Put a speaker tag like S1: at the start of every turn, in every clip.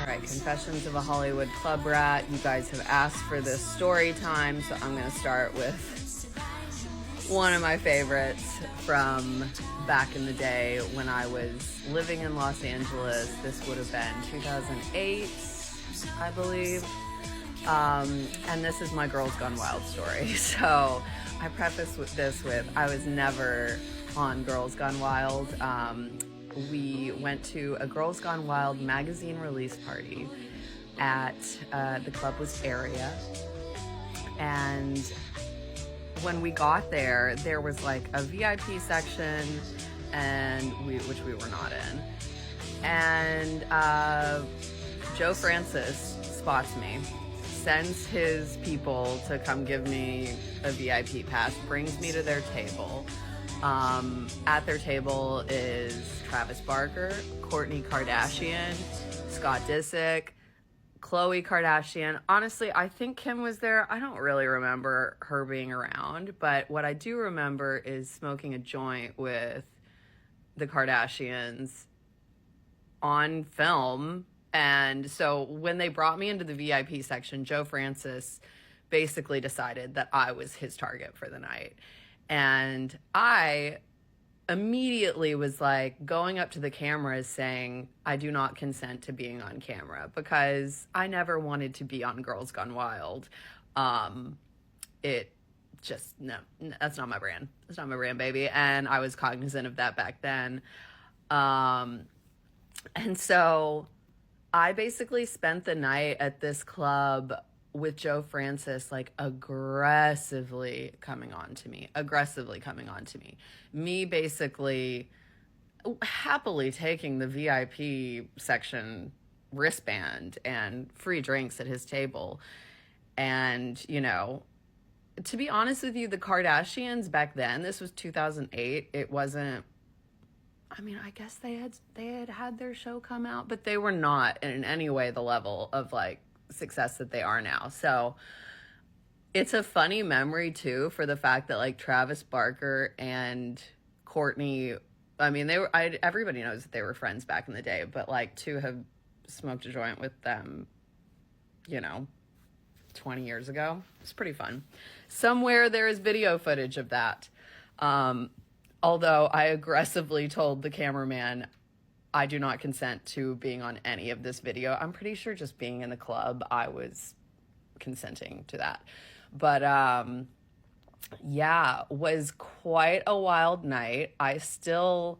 S1: All right, Confessions of a Hollywood Club Rat. You guys have asked for this story time, so I'm going to start with one of my favorites from back in the day when I was living in Los Angeles. This would have been 2008, I believe. And this is my Girls Gone Wild story. So I preface this with I was never on Girls Gone Wild. We went to a Girls Gone Wild magazine release party at the club was Area. And when we got there, there was like a VIP section, and which we were not in. And Joe Francis spots me, sends his people to come give me a VIP pass, brings me to their table. At their table is Travis Barker, Kourtney Kardashian, Scott Disick, Khloe Kardashian. Honestly, I think Kim was there. I don't really remember her being around, but what I do remember is smoking a joint with the Kardashians on film. And so when they brought me into the VIP section, Joe Francis basically decided that I was his target for the night. And I immediately was like going up to the cameras saying, I do not consent to being on camera, because I never wanted to be on Girls Gone Wild. It just, no, that's not my brand. That's not my brand, baby. And I was cognizant of that back then. And so I basically spent the night at this club with Joe Francis, like aggressively coming on to me. Me basically happily taking the VIP section wristband and free drinks at his table. And, you know, to be honest with you, the Kardashians back then, this was 2008, it wasn't, I mean, I guess they had their show come out, but they were not in any way the level of like success that they are now. So it's a funny memory too, for the fact that like Travis Barker and Kourtney, I mean, everybody knows that they were friends back in the day, but like to have smoked a joint with them, you know, 20 years ago, it's pretty fun. Somewhere there is video footage of that. Although I aggressively told the cameraman, I do not consent to being on any of this video. I'm pretty sure just being in the club, I was consenting to that. But yeah, was quite a wild night. I still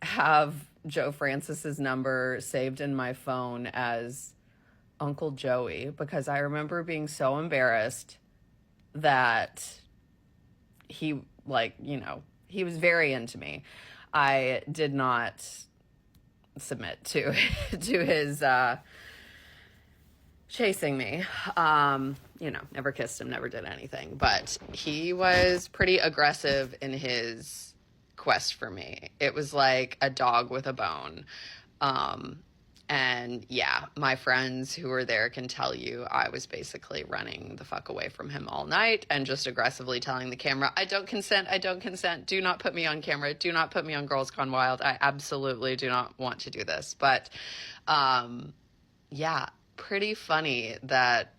S1: have Joe Francis's number saved in my phone as Uncle Joey, because I remember being so embarrassed that he, like, you know, he was very into me. I did not submit to his chasing me. You know, never kissed him, never did anything, but he was pretty aggressive in his quest for me. It was like a dog with a bone. And yeah, my friends who were there can tell you I was basically running the fuck away from him all night and just aggressively telling the camera, I don't consent. Do not put me on camera. Do not put me on Girls Gone Wild. I absolutely do not want to do this. But yeah, pretty funny that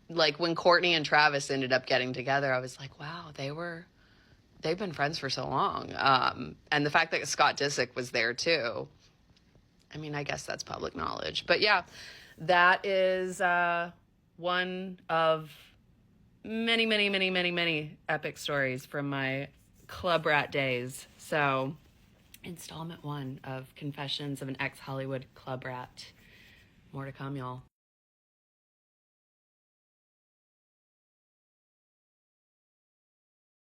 S1: like when Kourtney and Travis ended up getting together, I was like, wow, they've been friends for so long. And the fact that Scott Disick was there too, I mean, I guess that's public knowledge. But yeah, that is one of many epic stories from my club rat days. So, installment 1 of Confessions of an Ex-Hollywood Club Rat. More to come, y'all.